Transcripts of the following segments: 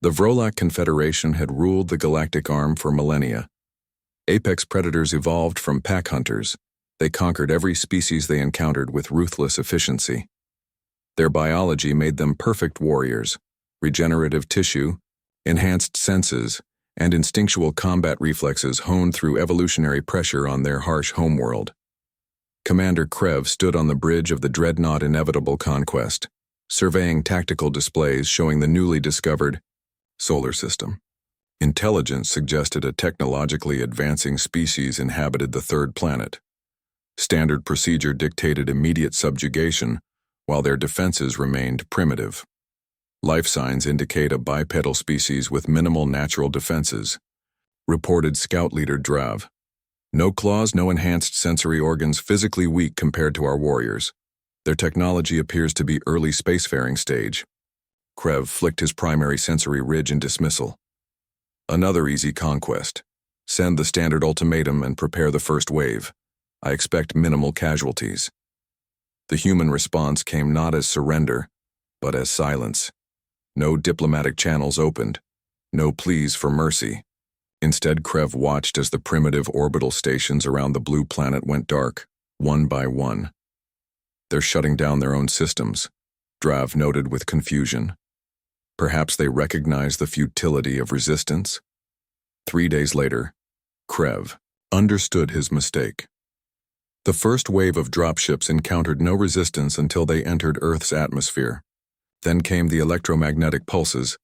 The Vrolak Confederation had ruled the galactic arm for millennia. Apex predators evolved from pack hunters. They conquered every species they encountered with ruthless efficiency. Their biology made them perfect warriors: regenerative tissue, enhanced senses, and instinctual combat reflexes honed through evolutionary pressure on their harsh homeworld. Commander Krev stood on the bridge of the dreadnought Inevitable Conquest, surveying tactical displays showing the newly discovered solar system. Intelligence suggested a technologically advancing species inhabited the third planet. Standard procedure dictated immediate subjugation, while their defenses remained primitive. Life signs indicate a bipedal species with minimal natural defenses, reported Scout Leader Drav. No claws, no enhanced sensory organs, physically weak compared to our warriors. Their technology appears to be early spacefaring stage. Krev flicked his primary sensory ridge in dismissal. Another easy conquest. Send the standard ultimatum and prepare the first wave. I expect minimal casualties. The human response came not as surrender, but as silence. No diplomatic channels opened. No pleas for mercy. Instead, Krev watched as the primitive orbital stations around the blue planet went dark, one by one. They're shutting down their own systems, Drav noted with confusion. Perhaps they recognize the futility of resistance? 3 days later, Krev understood his mistake. The first wave of dropships encountered no resistance until they entered Earth's atmosphere. Then came the electromagnetic pulses,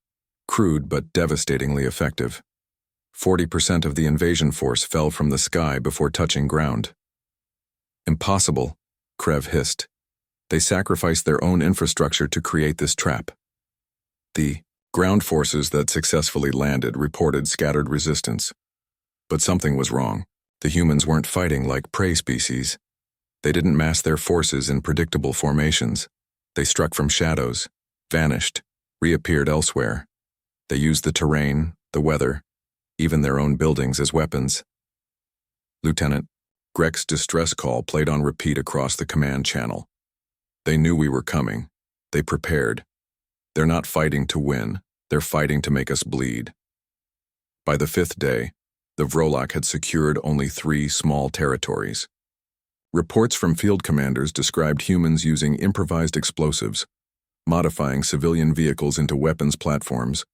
crude but devastatingly effective. 40% of the invasion force fell from the sky before touching ground. Impossible, Krev hissed. They sacrificed their own infrastructure to create this trap. The ground forces that successfully landed reported scattered resistance. But something was wrong. The humans weren't fighting like prey species. They didn't mass their forces in predictable formations. They struck from shadows, vanished, reappeared elsewhere. They used the terrain, the weather, even their own buildings as weapons. Lieutenant, Greg's distress call played on repeat across the command channel. They knew we were coming. They prepared. They're not fighting to win. They're fighting to make us bleed. By the 5th day, the Vrolak had secured only 3 small territories. Reports from field commanders described humans using improvised explosives, modifying civilian vehicles into weapons platforms,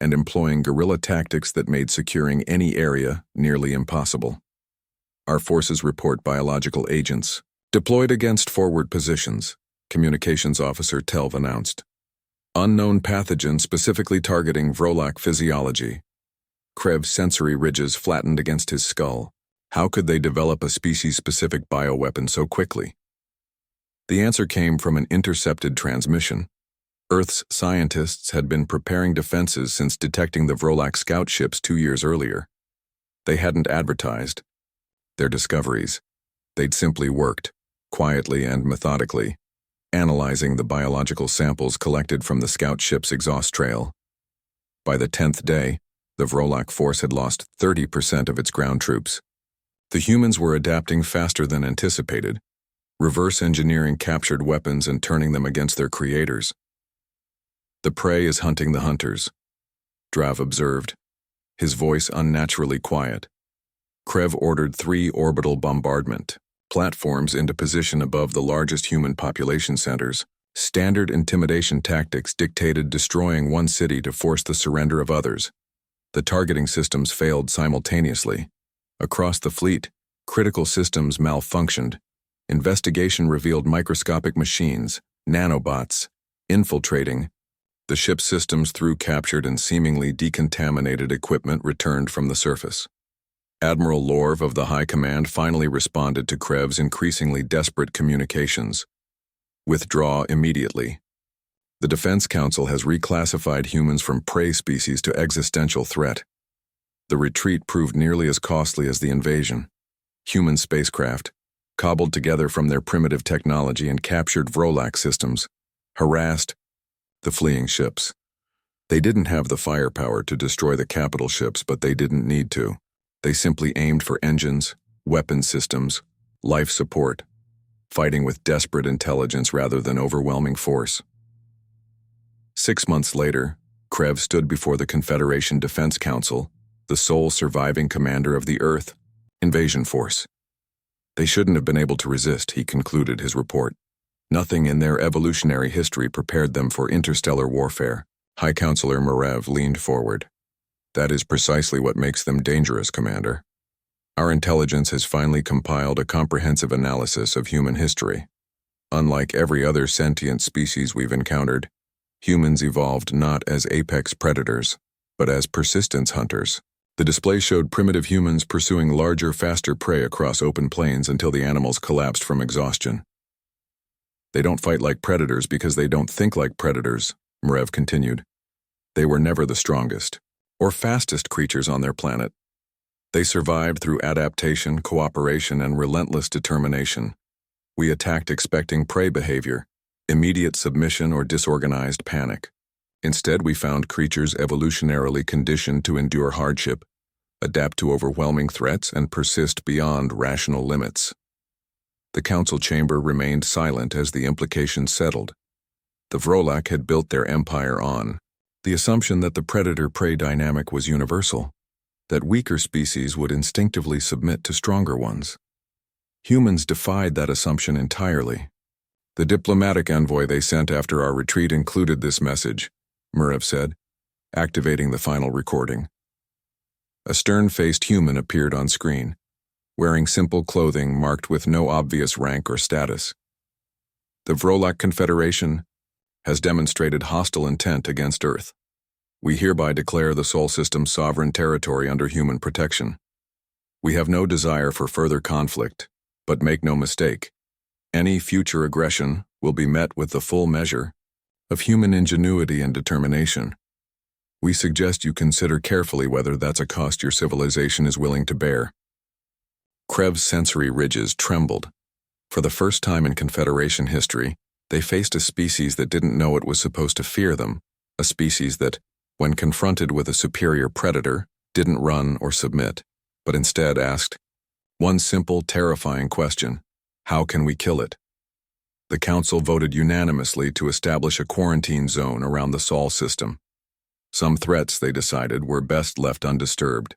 and employing guerrilla tactics that made securing any area nearly impossible. Our forces report biological agents deployed against forward positions, Communications Officer Telv announced. Unknown pathogen specifically targeting Vrolak physiology. Krev's sensory ridges flattened against his skull. How could they develop a species-specific bioweapon so quickly? The answer came from an intercepted transmission. Earth's scientists had been preparing defenses since detecting the Vrolak scout ships 2 years earlier. They hadn't advertised their discoveries. They'd simply worked, quietly and methodically, analyzing the biological samples collected from the scout ship's exhaust trail. By the 10th day, the Vrolak force had lost 30% of its ground troops. The humans were adapting faster than anticipated, reverse engineering captured weapons and turning them against their creators. The prey is hunting the hunters, Drav observed, his voice unnaturally quiet. Krev ordered 3 orbital bombardment platforms into position above the largest human population centers. Standard intimidation tactics dictated destroying one city to force the surrender of others. The targeting systems failed simultaneously. Across the fleet, critical systems malfunctioned. Investigation revealed microscopic machines, nanobots, infiltrating. The ship's systems through captured and seemingly decontaminated equipment returned from the surface. Admiral Lorv of the High Command finally responded to Krev's increasingly desperate communications. Withdraw immediately. The Defense Council has reclassified humans from prey species to existential threat. The retreat proved nearly as costly as the invasion. Human spacecraft, cobbled together from their primitive technology and captured Vrolak systems, harassed the fleeing ships. They didn't have the firepower to destroy the capital ships, but they didn't need to. They simply aimed for engines, weapon systems, life support, fighting with desperate intelligence rather than overwhelming force. 6 months later, Krev stood before the Confederation Defense Council, the sole surviving commander of the Earth invasion force. They shouldn't have been able to resist, he concluded his report. Nothing in their evolutionary history prepared them for interstellar warfare. High Counselor Merev leaned forward. That is precisely what makes them dangerous, Commander. Our intelligence has finally compiled a comprehensive analysis of human history. Unlike every other sentient species we've encountered, humans evolved not as apex predators, but as persistence hunters. The display showed primitive humans pursuing larger, faster prey across open plains until the animals collapsed from exhaustion. They don't fight like predators because they don't think like predators, Merev continued. They were never the strongest or fastest creatures on their planet. They survived through adaptation, cooperation, and relentless determination. We attacked expecting prey behavior, immediate submission, or disorganized panic. Instead, we found creatures evolutionarily conditioned to endure hardship, adapt to overwhelming threats, and persist beyond rational limits. The council chamber remained silent as the implications settled. The Vrolak had built their empire on the assumption that the predator-prey dynamic was universal, that weaker species would instinctively submit to stronger ones. Humans defied that assumption entirely. The diplomatic envoy they sent after our retreat included this message, Merev said, activating the final recording. A stern-faced human appeared on screen, wearing simple clothing marked with no obvious rank or status. The Vrolak Confederation has demonstrated hostile intent against Earth. We hereby declare the Sol System's sovereign territory under human protection. We have no desire for further conflict, but make no mistake, any future aggression will be met with the full measure of human ingenuity and determination. We suggest you consider carefully whether that's a cost your civilization is willing to bear. Krev's sensory ridges trembled. For the first time in Confederation history, they faced a species that didn't know it was supposed to fear them, a species that, when confronted with a superior predator, didn't run or submit, but instead asked one simple, terrifying question: how can we kill it? The council voted unanimously to establish a quarantine zone around the Sol system. Some threats, they decided, were best left undisturbed.